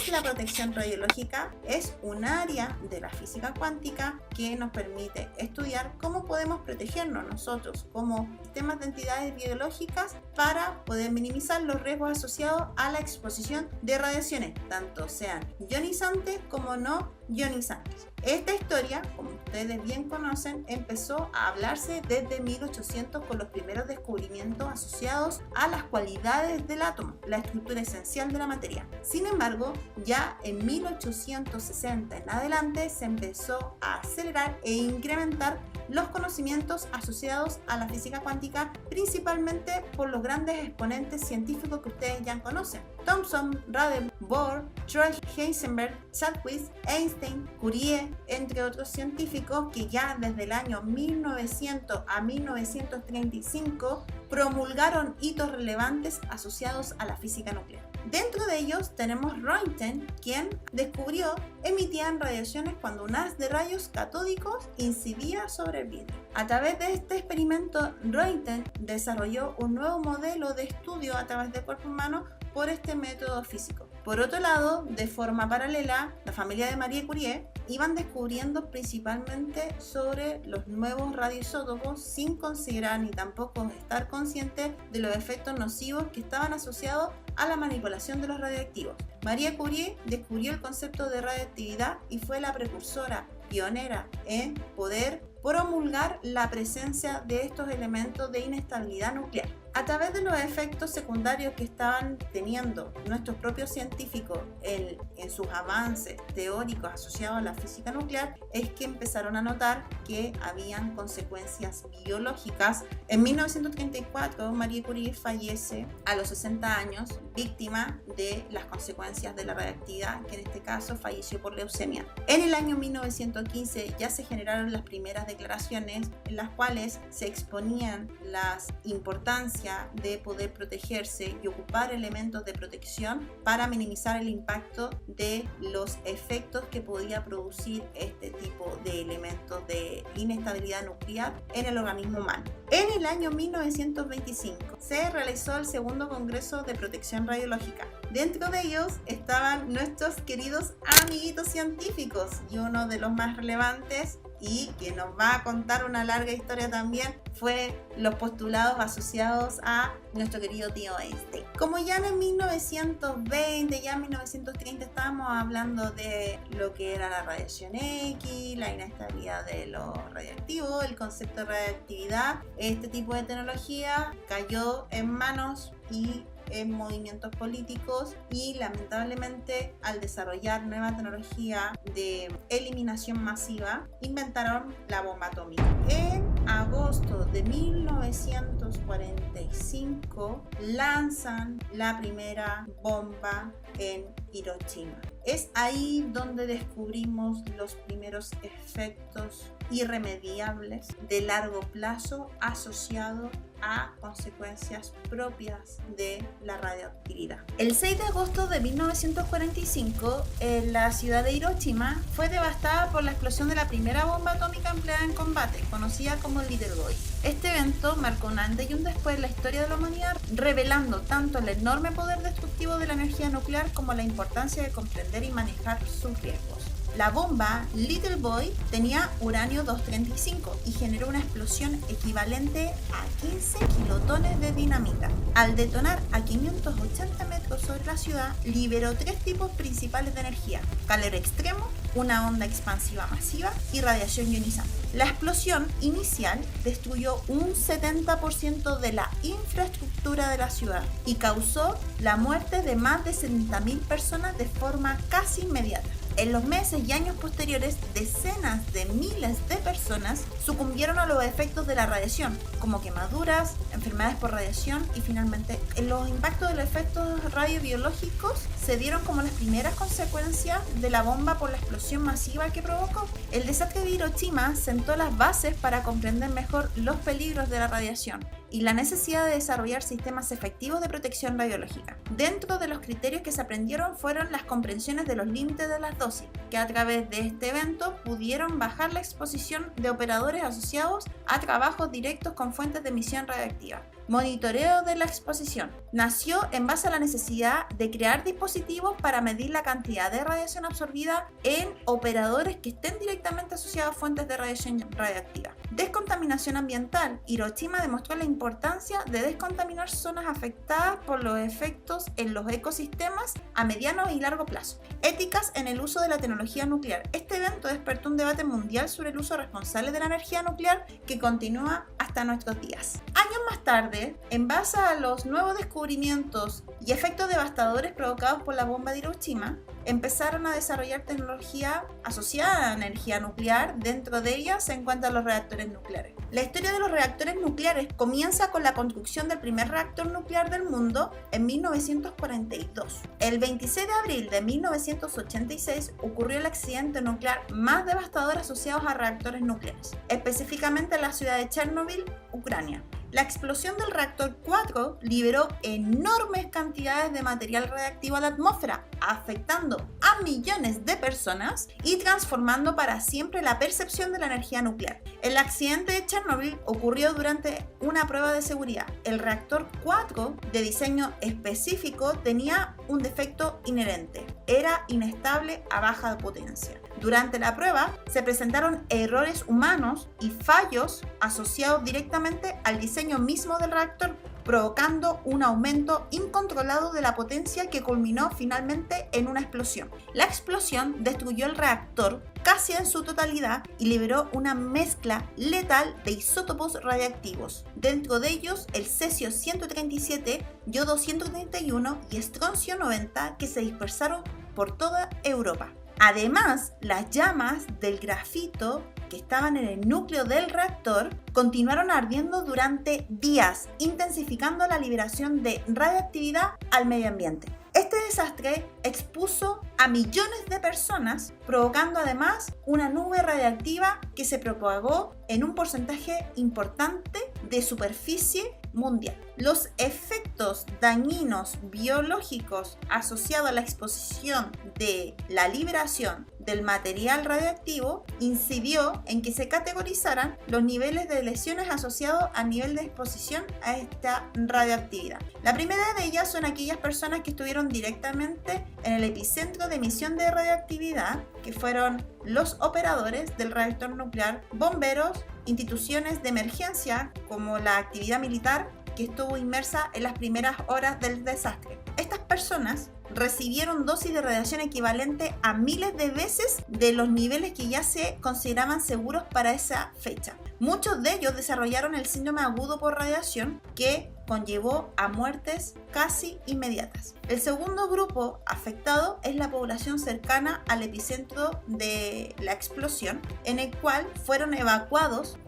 que la protección radiológica es un área de la física cuántica que nos permite estudiar cómo podemos protegernos nosotros como sistemas de entidades biológicas para poder minimizar los riesgos asociados a la exposición de radiaciones, tanto sean ionizantes como no ionizantes. Esta historia, como ustedes bien conocen, empezó a hablarse desde 1800 con los primeros descubrimientos asociados a las cualidades del átomo, la estructura esencial de la materia. Sin embargo, ya en 1860 en adelante se empezó a acelerar e incrementar los conocimientos asociados a la física cuántica, principalmente por los grandes exponentes científicos que ustedes ya conocen: Thomson, Rutherford, Bohr, Troy, Heisenberg, Chadwick, Einstein, Curie, entre otros científicos que ya desde el año 1900 a 1935 promulgaron hitos relevantes asociados a la física nuclear. Dentro de ellos tenemos Röntgen, quien descubrió emitían radiaciones cuando un haz de rayos catódicos incidía sobre el vidrio. A través de este experimento, Röntgen desarrolló un nuevo modelo de estudio a través del cuerpo humano por este método físico. Por otro lado, de forma paralela, la familia de Marie Curie iban descubriendo principalmente sobre los nuevos radioisótopos sin considerar ni tampoco estar conscientes de los efectos nocivos que estaban asociados a la manipulación de los radioactivos. Marie Curie descubrió el concepto de radioactividad y fue la precursora pionera en poder promulgar la presencia de estos elementos de inestabilidad nuclear. A través de los efectos secundarios que estaban teniendo nuestros propios científicos en sus avances teóricos asociados a la física nuclear, es que empezaron a notar que habían consecuencias biológicas. En 1934, Marie Curie fallece a los 60 años, víctima de las consecuencias de la radioactividad, que en este caso falleció por leucemia. En el año 1915 ya se generaron las primeras declaraciones en las cuales se exponían la importancia de poder protegerse y ocupar elementos de protección para minimizar el impacto de los efectos que podía producir este tipo de elementos de inestabilidad nuclear en el organismo humano. En el año 1925 se realizó el segundo Congreso de Protección Radiológica. Dentro de ellos estaban nuestros queridos amiguitos científicos, y uno de los más relevantes y que nos va a contar una larga historia también fue los postulados asociados a nuestro querido tío Einstein. Como ya en 1920, ya en 1930 estábamos hablando de lo que era la radiación X, la inestabilidad de lo radioactivo, el concepto de radioactividad, este tipo de tecnología cayó en manos y en movimientos políticos, y lamentablemente al desarrollar nueva tecnología de eliminación masiva inventaron la bomba atómica. En agosto de 1945 lanzan la primera bomba en Hiroshima. Es ahí donde descubrimos los primeros efectos irremediables de largo plazo asociados a consecuencias propias de la radioactividad. El 6 de agosto de 1945, la ciudad de Hiroshima fue devastada por la explosión de la primera bomba atómica empleada en combate, conocida como Little Boy. Este evento marcó un antes y un después en la historia de la humanidad, revelando tanto el enorme poder destructivo de la energía nuclear como la importancia de comprender y manejar sus riesgos. La bomba Little Boy tenía uranio 235 y generó una explosión equivalente a 15 kilotones de dinamita. Al detonar a 580 metros sobre la ciudad, liberó tres tipos principales de energía: calor extremo, una onda expansiva masiva y radiación ionizante. La explosión inicial destruyó un 70% de la infraestructura de la ciudad y causó la muerte de más de 70.000 personas de forma casi inmediata. En los meses y años posteriores, decenas de miles de personas sucumbieron a los efectos de la radiación, como quemaduras, enfermedades por radiación y finalmente los impactos de los efectos radiobiológicos se dieron como las primeras consecuencias de la bomba por la explosión masiva que provocó. El desastre de Hiroshima sentó las bases para comprender mejor los peligros de la radiación y la necesidad de desarrollar sistemas efectivos de protección radiológica. Dentro de los criterios que se aprendieron fueron las comprensiones de los límites de las dosis, que a través de este evento pudieron bajar la exposición de operadores asociados a trabajos directos con fuentes de emisión radioactiva. Monitoreo de la exposición. Nació en base a la necesidad de crear dispositivos para medir la cantidad de radiación absorbida en operadores que estén directamente asociados a fuentes de radiación radiactiva. Descontaminación ambiental. Hiroshima demostró la importancia de descontaminar zonas afectadas por los efectos en los ecosistemas a mediano y largo plazo. Éticas en el uso de la tecnología nuclear. Este evento despertó un debate mundial sobre el uso responsable de la energía nuclear que continúa hasta nuestros días. Años más tarde, en base a los nuevos descubrimientos y efectos devastadores provocados por la bomba de Hiroshima, empezaron a desarrollar tecnología asociada a la energía nuclear. Dentro de ella se encuentran los reactores nucleares. La historia de los reactores nucleares comienza con la construcción del primer reactor nuclear del mundo en 1942. El 26 de abril de 1986 ocurrió el accidente nuclear más devastador asociado a reactores nucleares, específicamente en la ciudad de Chernobyl, Ucrania. La explosión del reactor 4 liberó enormes cantidades de material radiactivo a la atmósfera, afectando a millones de personas y transformando para siempre la percepción de la energía nuclear. El accidente de Chernobyl ocurrió durante una prueba de seguridad. El reactor 4, de diseño específico, tenía un defecto inherente: era inestable a baja potencia. Durante la prueba se presentaron errores humanos y fallos asociados directamente al diseño mismo del reactor, provocando un aumento incontrolado de la potencia que culminó finalmente en una explosión. La explosión destruyó el reactor casi en su totalidad y liberó una mezcla letal de isótopos radiactivos, dentro de ellos el cesio 137, yodo 131 y estroncio 90, que se dispersaron por toda Europa. Además, las llamas del grafito que estaban en el núcleo del reactor continuaron ardiendo durante días, intensificando la liberación de radiactividad al medio ambiente. Este desastre expuso a millones de personas, provocando además una nube radiactiva que se propagó en un porcentaje importante de superficie mundial. Los efectos dañinos biológicos asociados a la exposición de la liberación del material radiactivo incidió en que se categorizaran los niveles de lesiones asociados al nivel de exposición a esta radioactividad. La primera de ellas son aquellas personas que estuvieron directamente en el epicentro de emisión de radioactividad, que fueron los operadores del reactor nuclear, bomberos, instituciones de emergencia como la actividad militar que estuvo inmersa en las primeras horas del desastre. Estas personas recibieron dosis de radiación equivalente a miles de veces de los niveles que ya se consideraban seguros para esa fecha. Muchos de ellos desarrollaron el síndrome agudo por radiación, que conllevó a muertes casi inmediatas. El segundo grupo afectado es la población cercana al epicentro de la explosión, en el cual fueron evacuados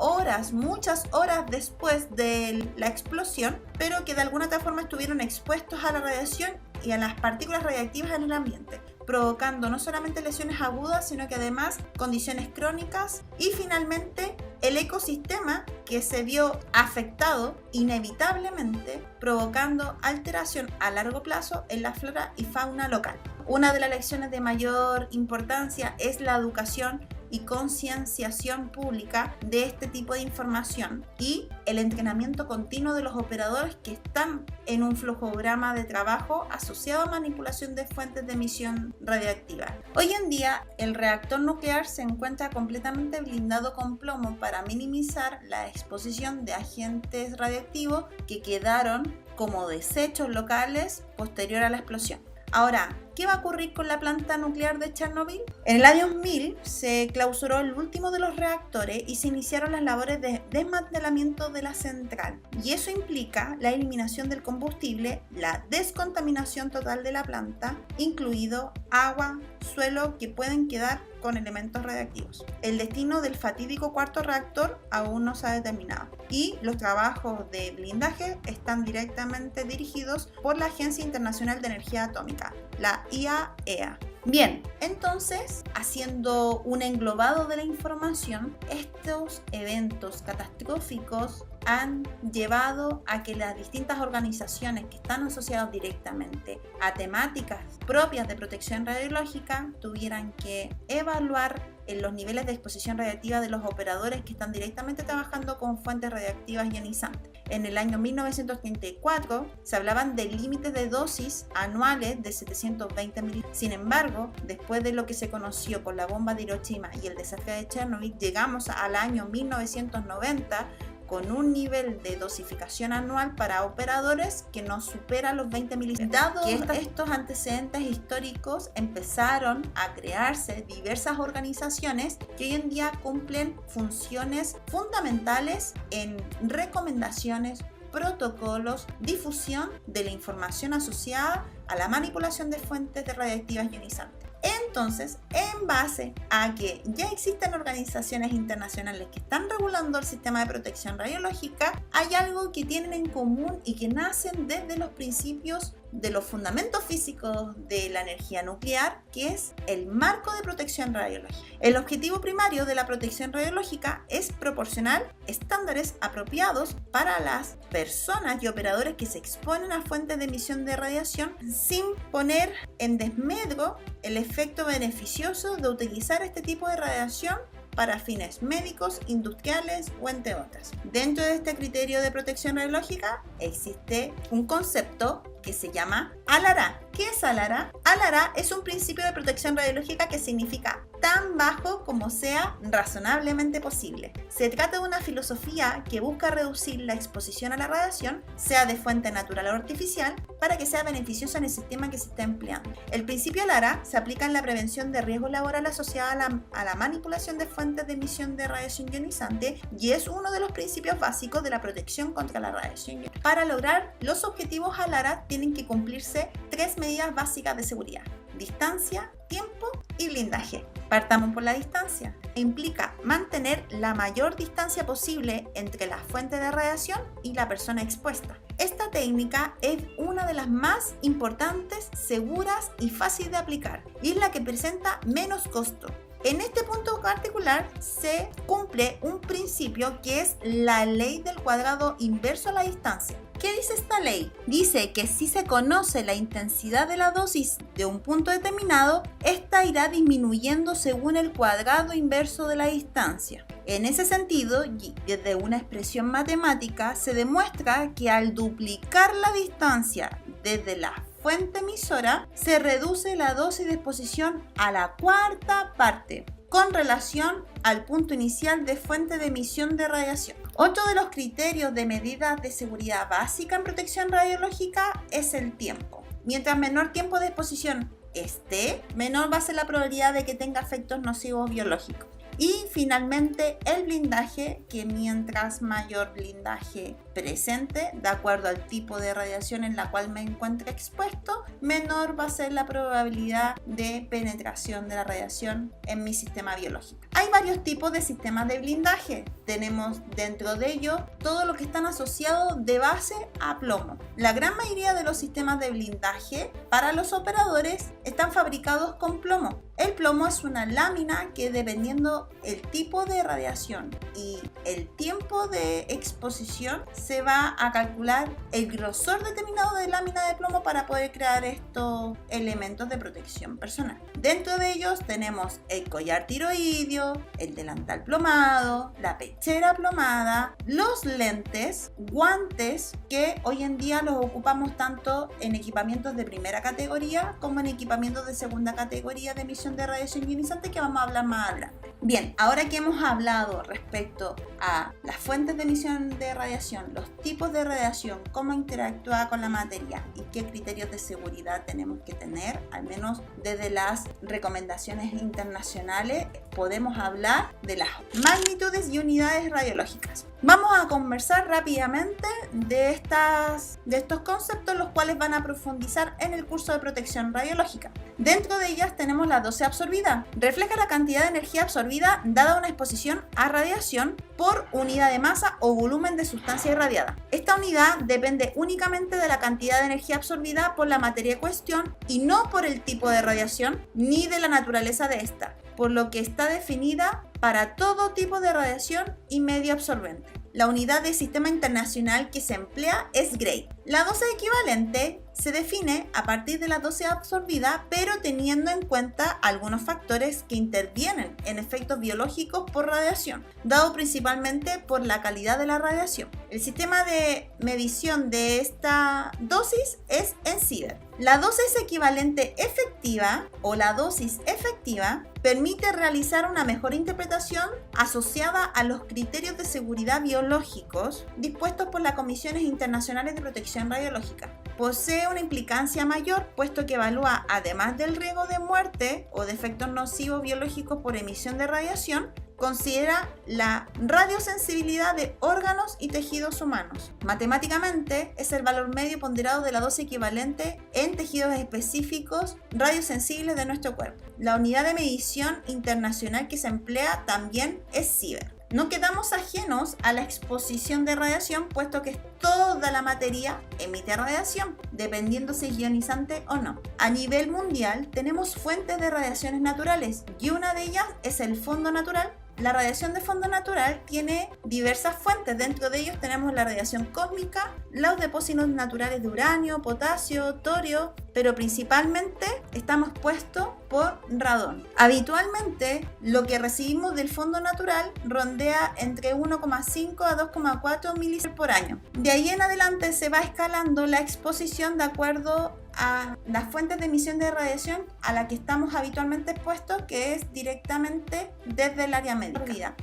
muchas horas después de la explosión, pero que de alguna otra forma estuvieron expuestos a la radiación y a las partículas radiactivas en el ambiente, provocando no solamente lesiones agudas, sino que además condiciones crónicas y finalmente el ecosistema, que se vio afectado inevitablemente, provocando alteración a largo plazo en la flora y fauna local. Una de las lecciones de mayor importancia es la educación y concienciación pública de este tipo de información y el entrenamiento continuo de los operadores que están en un flujograma de trabajo asociado a manipulación de fuentes de emisión radiactiva. Hoy en día, el reactor nuclear se encuentra completamente blindado con plomo para minimizar la exposición de agentes radiactivos que quedaron como desechos locales posterior a la explosión. Ahora, ¿qué va a ocurrir con la planta nuclear de Chernobyl? En el año 2000 se clausuró el último de los reactores y se iniciaron las labores de desmantelamiento de la central. Y eso implica la eliminación del combustible, la descontaminación total de la planta, incluido agua, suelo, que pueden quedar con elementos radiactivos. El destino del fatídico cuarto reactor aún no se ha determinado y los trabajos de blindaje están directamente dirigidos por la Agencia Internacional de Energía Atómica, la IAEA. Bien, entonces, haciendo un englobado de la información, estos eventos catastróficos han llevado a que las distintas organizaciones que están asociadas directamente a temáticas propias de protección radiológica tuvieran que evaluar los niveles de exposición radiactiva de los operadores que están directamente trabajando con fuentes radiactivas ionizantes. En el año 1934 se hablaban de límites de dosis anuales de 720 miligramos. Sin embargo, después de lo que se conoció con la bomba de Hiroshima y el desastre de Chernobyl, llegamos al año 1990 con un nivel de dosificación anual para operadores que no supera los 20 miligramos. Dado que estos antecedentes históricos, empezaron a crearse diversas organizaciones que hoy en día cumplen funciones fundamentales en recomendaciones, protocolos, difusión de la información asociada a la manipulación de fuentes de radiactivas ionizantes. Entonces, en base a que ya existen organizaciones internacionales que están regulando el sistema de protección radiológica, hay algo que tienen en común y que nacen desde los principios de los fundamentos físicos de la energía nuclear, que es el marco de protección radiológica. El objetivo primario de la protección radiológica es proporcionar estándares apropiados para las personas y operadores que se exponen a fuentes de emisión de radiación sin poner en desmedro el efecto beneficioso de utilizar este tipo de radiación para fines médicos, industriales o entre otras. Dentro de este criterio de protección radiológica existe un concepto que se llama ALARA. ¿Qué es ALARA? ALARA es un principio de protección radiológica que significa tan bajo como sea razonablemente posible. Se trata de una filosofía que busca reducir la exposición a la radiación, sea de fuente natural o artificial, para que sea beneficiosa en el sistema que se está empleando. El principio ALARA se aplica en la prevención de riesgo laboral asociada a la manipulación de fuentes de emisión de radiación ionizante y es uno de los principios básicos de la protección contra la radiación ionizante. Para lograr los objetivos ALARA tienen que cumplirse 3 medidas básicas de seguridad: distancia, tiempo y blindaje. Partamos por la distancia. Implica mantener la mayor distancia posible entre la fuente de radiación y la persona expuesta. Esta técnica es una de las más importantes, seguras y fácil de aplicar, y es la que presenta menos costo. En este punto particular se cumple un principio que es la ley del cuadrado inverso a la distancia. ¿Qué dice esta ley? Dice que si se conoce la intensidad de la dosis de un punto determinado, esta irá disminuyendo según el cuadrado inverso de la distancia. En ese sentido, desde una expresión matemática, se demuestra que al duplicar la distancia desde la fuente emisora, se reduce la dosis de exposición a la cuarta parte con relación al punto inicial de fuente de emisión de radiación. Otro de los criterios de medidas de seguridad básica en protección radiológica es el tiempo. Mientras menor tiempo de exposición esté, menor va a ser la probabilidad de que tenga efectos nocivos biológicos. Y finalmente el blindaje, que mientras mayor blindaje presente, de acuerdo al tipo de radiación en la cual me encuentre expuesto, menor va a ser la probabilidad de penetración de la radiación en mi sistema biológico. Hay varios tipos de sistemas de blindaje. Tenemos dentro de ellos todo lo que están asociados de base a plomo. La gran mayoría de los sistemas de blindaje para los operadores están fabricados con plomo. El plomo es una lámina que, dependiendo el tipo de radiación y el tiempo de exposición, se va a calcular el grosor determinado de lámina de plomo para poder crear estos elementos de protección personal. Dentro de ellos tenemos el collar tiroideo, el delantal plomado, la pechera plomada, los lentes, guantes, que hoy en día los ocupamos tanto en equipamientos de primera categoría como en equipamientos de segunda categoría de emisión de radiación ionizante, que vamos a hablar más adelante. Bien, ahora que hemos hablado respecto a las fuentes de emisión de radiación, los tipos de radiación, cómo interactúa con la materia y qué criterios de seguridad tenemos que tener, al menos desde las recomendaciones internacionales, podemos hablar de las magnitudes y unidades radiológicas. Vamos a conversar rápidamente de estos conceptos, los cuales van a profundizar en el curso de protección radiológica. Dentro de ellas tenemos la dosis absorbida. Refleja la cantidad de energía absorbida dada una exposición a radiación por unidad de masa o volumen de sustancia irradiada. Esta unidad depende únicamente de la cantidad de energía absorbida por la materia en cuestión y no por el tipo de radiación ni de la naturaleza de esta, por lo que está definida para todo tipo de radiación y medio absorbente. La unidad de sistema internacional que se emplea es Gray. La dosis equivalente se define a partir de la dosis absorbida, pero teniendo en cuenta algunos factores que intervienen en efectos biológicos por radiación, dado principalmente por la calidad de la radiación. El sistema de medición de esta dosis es en Siever. La dosis equivalente efectiva o la dosis efectiva permite realizar una mejor interpretación asociada a los criterios de seguridad biológicos dispuestos por las Comisiones Internacionales de Protección Radiológica. Posee una implicancia mayor, puesto que evalúa, además del riesgo de muerte o de efectos nocivos biológicos por emisión de radiación, considera la radiosensibilidad de órganos y tejidos humanos. Matemáticamente, es el valor medio ponderado de la dosis equivalente en tejidos específicos radiosensibles de nuestro cuerpo. La unidad de medición internacional que se emplea también es Siever. No quedamos ajenos a la exposición de radiación, puesto que toda la materia emite radiación, dependiendo si es ionizante o no. A nivel mundial tenemos fuentes de radiaciones naturales y una de ellas es el fondo natural. La radiación de fondo natural tiene diversas fuentes. Dentro de ellos tenemos la radiación cósmica, los depósitos naturales de uranio, potasio, torio, pero principalmente estamos expuestos por radón. Habitualmente, lo que recibimos del fondo natural rondea entre 1,5 a 2,4 milisievert por año. De ahí en adelante se va escalando la exposición de acuerdo a las fuentes de emisión de radiación a la que estamos habitualmente expuestos, que es directamente desde el área médica.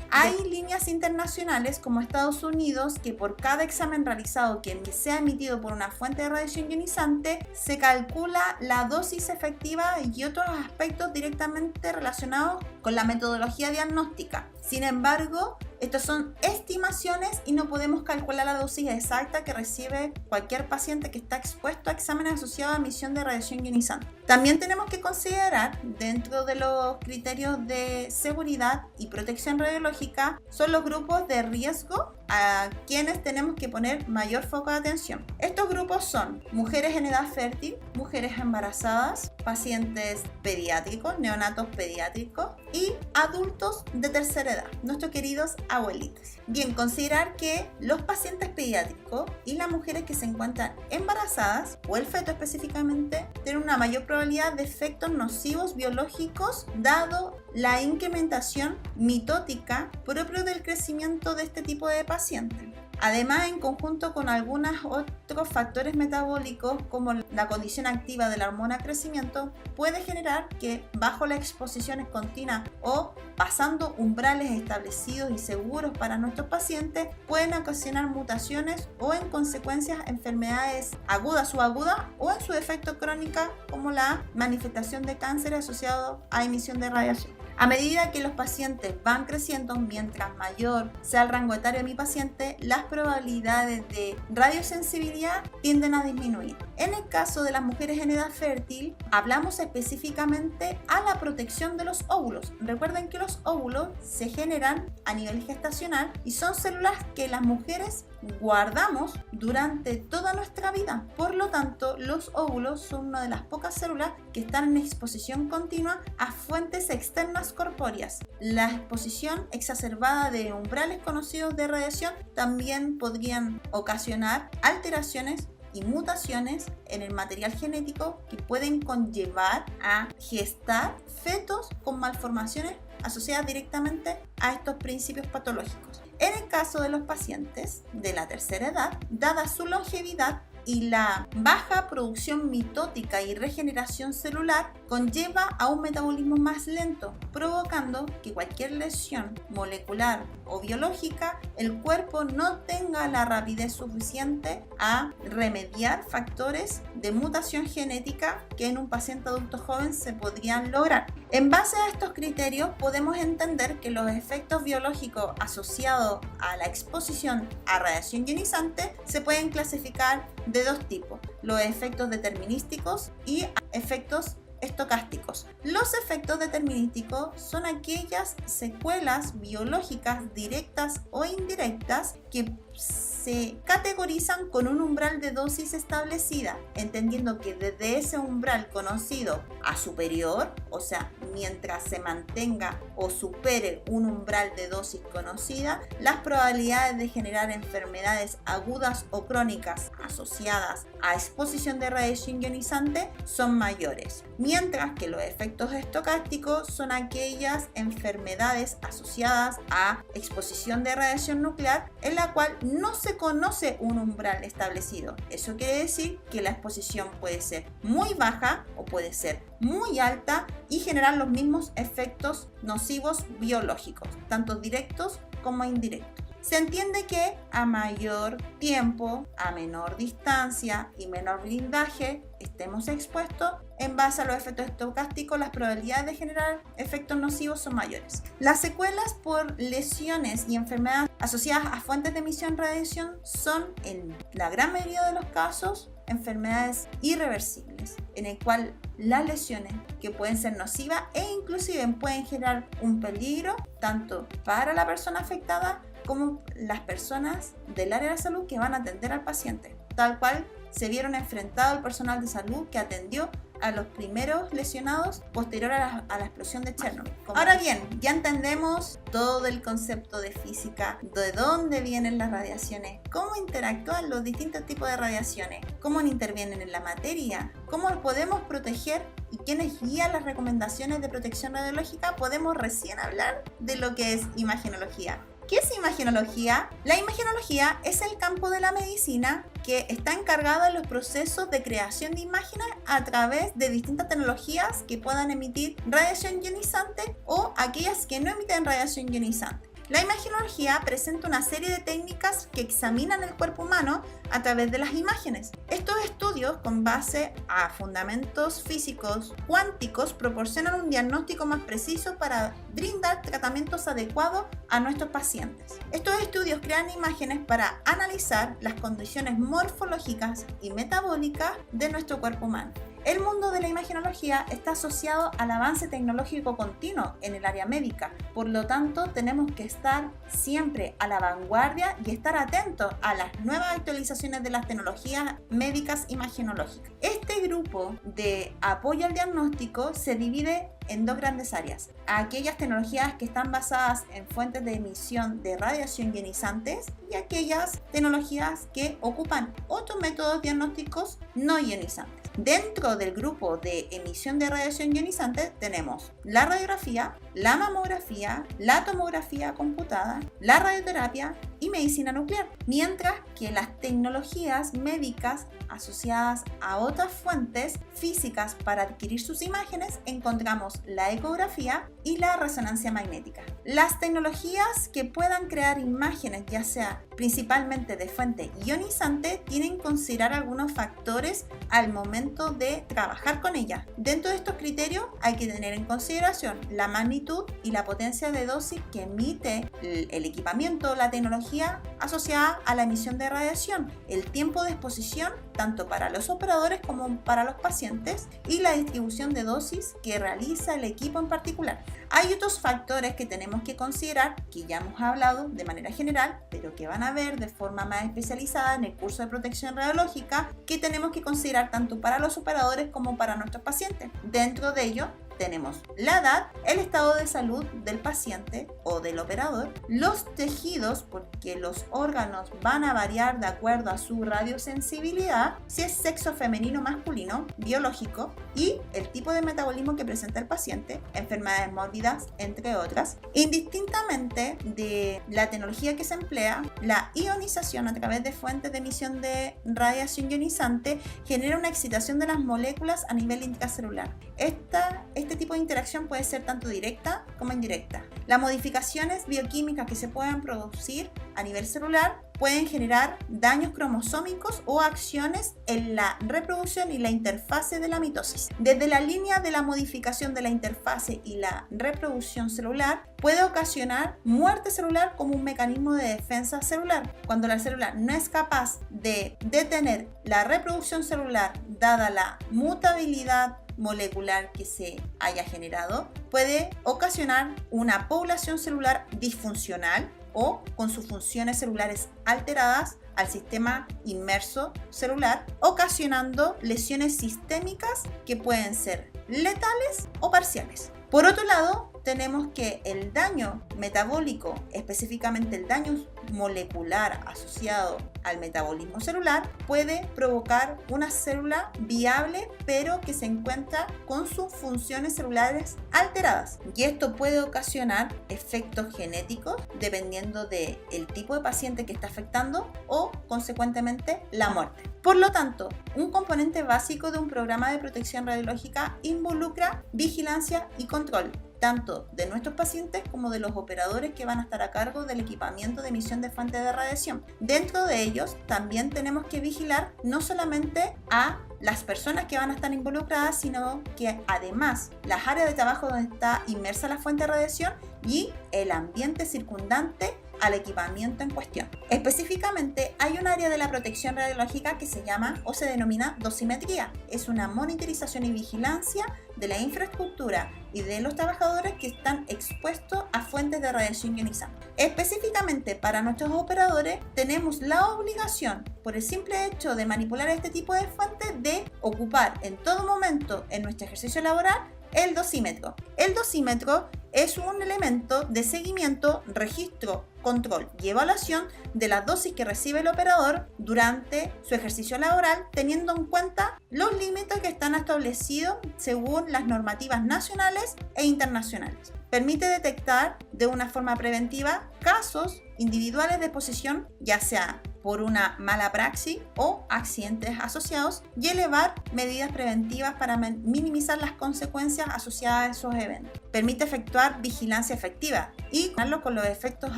Hay líneas internacionales como Estados Unidos que por cada examen realizado que sea emitido por una fuente de radiación ionizante se calcula la dosis efectiva y otros aspectos directamente relacionados con la metodología diagnóstica. Sin embargo, estas son estimaciones y no podemos calcular la dosis exacta que recibe cualquier paciente que está expuesto a exámenes asociados a emisión de radiación ionizante. También tenemos que considerar, dentro de los criterios de seguridad y protección radiológica, son los grupos de riesgo a quienes tenemos que poner mayor foco de atención. Estos grupos son mujeres en edad fértil, mujeres embarazadas, pacientes pediátricos, neonatos pediátricos y adultos de tercera edad, nuestros queridos abuelitos. Bien, considerar que los pacientes pediátricos y las mujeres que se encuentran embarazadas, o el feto específicamente, tienen una mayor probabilidad de efectos nocivos biológicos dado la incrementación mitótica propio del crecimiento de este tipo de pacientes. Además, en conjunto con algunos otros factores metabólicos como la condición activa de la hormona crecimiento, puede generar que bajo las exposiciones continuas o pasando umbrales establecidos y seguros para nuestros pacientes, pueden ocasionar mutaciones o en consecuencias enfermedades agudas, subagudas o en su defecto crónica como la manifestación de cáncer asociado a emisión de radiación. A medida que los pacientes van creciendo, mientras mayor sea el rango etario de mi paciente, las probabilidades de radiosensibilidad tienden a disminuir. En el caso de las mujeres en edad fértil, hablamos específicamente a la protección de los óvulos. Recuerden que los óvulos se generan a nivel gestacional y son células que las mujeres guardamos durante toda nuestra vida. Por lo tanto, los óvulos son una de las pocas células que están en exposición continua a fuentes externas corpóreas. La exposición exacerbada de umbrales conocidos de radiación también podrían ocasionar alteraciones y mutaciones en el material genético que pueden conllevar a gestar fetos con malformaciones asociadas directamente a estos principios patológicos. En el caso de los pacientes de la tercera edad, dada su longevidad y la baja producción mitótica y regeneración celular, conlleva a un metabolismo más lento, provocando que cualquier lesión molecular o biológica, el cuerpo no tenga la rapidez suficiente a remediar factores de mutación genética que en un paciente adulto joven se podrían lograr. En base a estos criterios, podemos entender que los efectos biológicos asociados a la exposición a radiación ionizante se pueden clasificar de dos tipos: los efectos determinísticos y efectos estocásticos. Los efectos determinísticos son aquellas secuelas biológicas directas o indirectas que se categorizan con un umbral de dosis establecida, entendiendo que desde ese umbral conocido a superior o sea, mientras se mantenga o supere un umbral de dosis conocida, las probabilidades de generar enfermedades agudas o crónicas asociadas a exposición de radiación ionizante son mayores, mientras que los efectos estocásticos son aquellas enfermedades asociadas a exposición de radiación nuclear en la cual no se conoce un umbral establecido. Eso quiere decir que la exposición puede ser muy baja o puede ser muy alta y generar los mismos efectos nocivos biológicos, tanto directos como indirectos. Se entiende que a mayor tiempo, a menor distancia y menor blindaje estemos expuestos, en base a los efectos estocásticos, las probabilidades de generar efectos nocivos son mayores. Las secuelas por lesiones y enfermedades asociadas a fuentes de emisión de radiación son, en la gran mayoría de los casos, enfermedades irreversibles, en el cual las lesiones que pueden ser nocivas e inclusive pueden generar un peligro tanto para la persona afectada como las personas del área de salud que van a atender al paciente, tal cual se vieron enfrentado el personal de salud que atendió a los primeros lesionados posterior a la explosión de Chernobyl. Ahora bien, ya entendemos todo el concepto de física, de dónde vienen las radiaciones, cómo interactúan los distintos tipos de radiaciones, cómo intervienen en la materia, cómo podemos proteger y quiénes guían las recomendaciones de protección radiológica. Podemos recién hablar de lo que es imagenología. ¿Qué es imagenología? La imagenología es el campo de la medicina que está encargado de los procesos de creación de imágenes a través de distintas tecnologías que puedan emitir radiación ionizante o aquellas que no emiten radiación ionizante. La imagenología presenta una serie de técnicas que examinan el cuerpo humano a través de las imágenes. Estos estudios, con base a fundamentos físicos cuánticos, proporcionan un diagnóstico más preciso para brindar tratamientos adecuados a nuestros pacientes. Estos estudios crean imágenes para analizar las condiciones morfológicas y metabólicas de nuestro cuerpo humano. El mundo de la imagenología está asociado al avance tecnológico continuo en el área médica, por lo tanto tenemos que estar siempre a la vanguardia y estar atentos a las nuevas actualizaciones de las tecnologías médicas imagenológicas. Este grupo de apoyo al diagnóstico se divide en dos grandes áreas: aquellas tecnologías que están basadas en fuentes de emisión de radiación ionizantes y aquellas tecnologías que ocupan otros métodos diagnósticos no ionizantes. Dentro del grupo de emisión de radiación ionizante tenemos la radiografía, la mamografía, la tomografía computada, la radioterapia y medicina nuclear, mientras que las tecnologías médicas asociadas a otras fuentes físicas para adquirir sus imágenes encontramos la ecografía y la resonancia magnética. Las tecnologías que puedan crear imágenes, ya sea principalmente de fuente ionizante, tienen que considerar algunos factores al momento de trabajar con ellas. Dentro de estos criterios hay que tener en consideración la magnitud y la potencia de dosis que emite el equipamiento o la tecnología asociada a la emisión de radiación, el tiempo de exposición tanto para los operadores como para los pacientes y la distribución de dosis que realiza el equipo en particular. Hay otros factores que tenemos que considerar, que ya hemos hablado de manera general, pero que van a ver de forma más especializada en el curso de protección radiológica, que tenemos que considerar tanto para los operadores como para nuestros pacientes. Dentro de ello tenemos la edad, el estado de salud del paciente o del operador, los tejidos, porque los órganos van a variar de acuerdo a su radiosensibilidad, si es sexo femenino o masculino, biológico, y el tipo de metabolismo que presenta el paciente, enfermedades mórbidas, entre otras. Indistintamente de la tecnología que se emplea, la ionización a través de fuentes de emisión de radiación ionizante genera una excitación de las moléculas a nivel intracelular. Este tipo de interacción puede ser tanto directa como indirecta. Las modificaciones bioquímicas que se puedan producir a nivel celular pueden generar daños cromosómicos o acciones en la reproducción y la interfase de la mitosis. Desde la línea de la modificación de la interfase y la reproducción celular, puede ocasionar muerte celular como un mecanismo de defensa celular. Cuando la célula no es capaz de detener la reproducción celular, dada la mutabilidad molecular que se haya generado, puede ocasionar una población celular disfuncional o con sus funciones celulares alteradas al sistema inmerso celular, ocasionando lesiones sistémicas que pueden ser letales o parciales. Por otro lado, tenemos que el daño metabólico, específicamente el daño molecular asociado al metabolismo celular, puede provocar una célula viable pero que se encuentra con sus funciones celulares alteradas. Y esto puede ocasionar efectos genéticos dependiendo del tipo de paciente que está afectando o, consecuentemente, la muerte. Por lo tanto, un componente básico de un programa de protección radiológica involucra vigilancia y control, tanto de nuestros pacientes como de los operadores que van a estar a cargo del equipamiento de emisión de fuentes de radiación. Dentro de ellos también tenemos que vigilar no solamente a las personas que van a estar involucradas, sino que además las áreas de trabajo donde está inmersa la fuente de radiación y el ambiente circundante al equipamiento en cuestión. Específicamente hay un área de la protección radiológica que se llama o se denomina dosimetría. Es una monitorización y vigilancia de la infraestructura y de los trabajadores que están expuestos a fuentes de radiación ionizante. Específicamente para nuestros operadores tenemos la obligación, por el simple hecho de manipular este tipo de fuentes, de ocupar en todo momento en nuestro ejercicio laboral el dosímetro. El dosímetro es un elemento de seguimiento, registro, control y evaluación de las dosis que recibe el operador durante su ejercicio laboral, teniendo en cuenta los límites que están establecidos según las normativas nacionales e internacionales. Permite detectar de una forma preventiva casos individuales de exposición, ya sea por una mala praxis o accidentes asociados, y elevar medidas preventivas para minimizar las consecuencias asociadas a esos eventos. Permite efectuar vigilancia efectiva y controlarlo con los efectos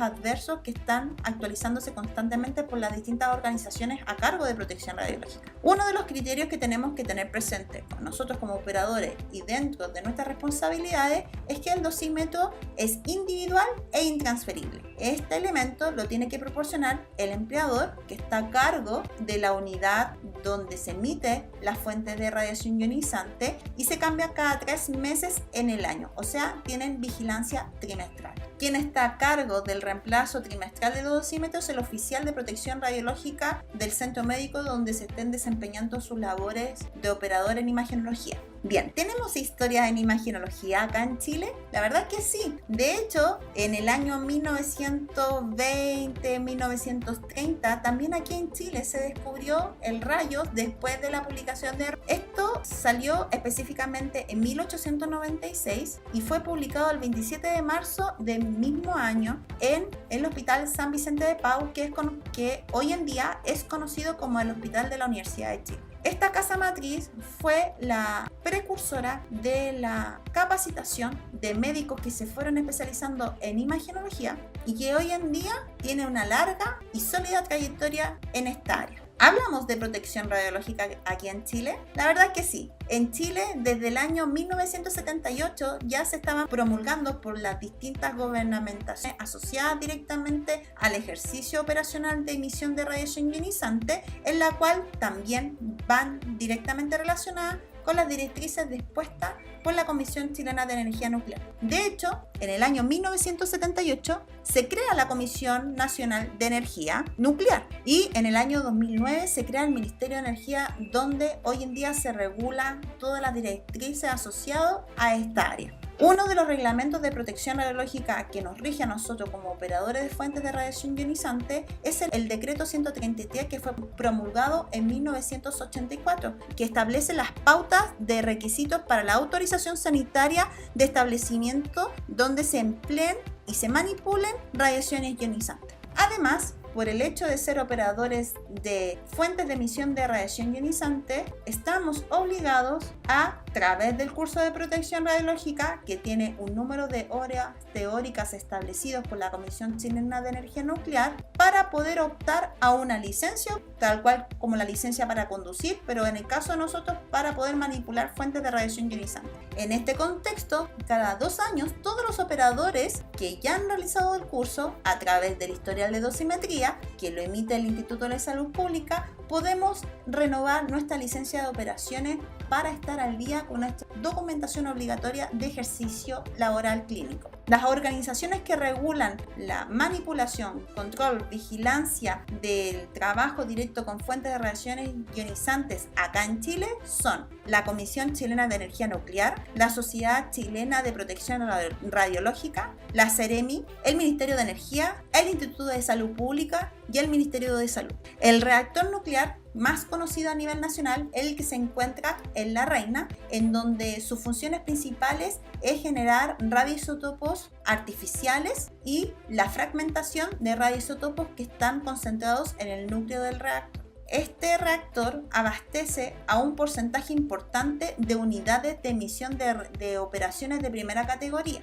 adversos que están actualizándose constantemente por las distintas organizaciones a cargo de protección radiológica. Uno de los criterios que tenemos que tener presente con nosotros como operadores y dentro de nuestras responsabilidades es que el dosímetro es individual e intransferible. Este elemento lo tiene que proporcionar el empleador que está a cargo de la unidad donde se emite la fuente de radiación ionizante y se cambia cada 3 meses en el año, o sea, tienen vigilancia trimestral. Quien está a cargo del reemplazo trimestral de los dosímetros es el oficial de protección radiológica del centro médico donde se estén desempeñando sus labores de operador en imagenología. Bien, ¿tenemos historias en imagenología acá en Chile? La verdad es que sí. De hecho, en el año 1920, 1930, también aquí en Chile se descubrió el rayo después de la publicación de... Esto salió específicamente en 1896 y fue publicado el 27 de marzo del mismo año en el Hospital San Vicente de Paúl, que hoy en día es conocido como el Hospital de la Universidad de Chile. Esta casa matriz fue la precursora de la capacitación de médicos que se fueron especializando en imagenología y que hoy en día tiene una larga y sólida trayectoria en esta área. ¿Hablamos de protección radiológica aquí en Chile? La verdad es que sí. En Chile, desde el año 1978 ya se estaban promulgando por las distintas gubernamentaciones asociadas directamente al ejercicio operacional de emisión de radiación ionizante, en la cual también van directamente relacionadas con las directrices dispuestas por la Comisión Chilena de Energía Nuclear. De hecho, en el año 1978 se crea la Comisión Nacional de Energía Nuclear y en el año 2009 se crea el Ministerio de Energía, donde hoy en día se regulan todas las directrices asociadas a esta área. Uno de los reglamentos de protección radiológica que nos rige a nosotros como operadores de fuentes de radiación ionizante es el decreto 133, que fue promulgado en 1984, que establece las pautas de requisitos para la autorización sanitaria de establecimientos donde se empleen y se manipulen radiaciones ionizantes. Además, por el hecho de ser operadores de fuentes de emisión de radiación ionizante, estamos obligados a través del curso de protección radiológica, que tiene un número de horas teóricas establecidos por la Comisión Chilena de Energía Nuclear, para poder optar a una licencia, tal cual como la licencia para conducir, pero en el caso de nosotros para poder manipular fuentes de radiación ionizante. En este contexto, cada 2 años, todos los operadores que ya han realizado el curso a través del historial de dosimetría, que lo emite el Instituto de Salud Pública, podemos renovar nuestra licencia de operaciones para estar al día con nuestra documentación obligatoria de ejercicio laboral clínico. Las organizaciones que regulan la manipulación, control, vigilancia del trabajo directo con fuentes de radiaciones ionizantes acá en Chile son la Comisión Chilena de Energía Nuclear, la Sociedad Chilena de Protección Radiológica, la CEREMI, el Ministerio de Energía, el Instituto de Salud Pública y el Ministerio de Salud. El reactor nuclear más conocido a nivel nacional es el que se encuentra en La Reina, en donde sus funciones principales es generar radioisótopos artificiales y la fragmentación de radioisótopos que están concentrados en el núcleo del reactor. Este reactor abastece a un porcentaje importante de unidades de emisión de operaciones de primera categoría.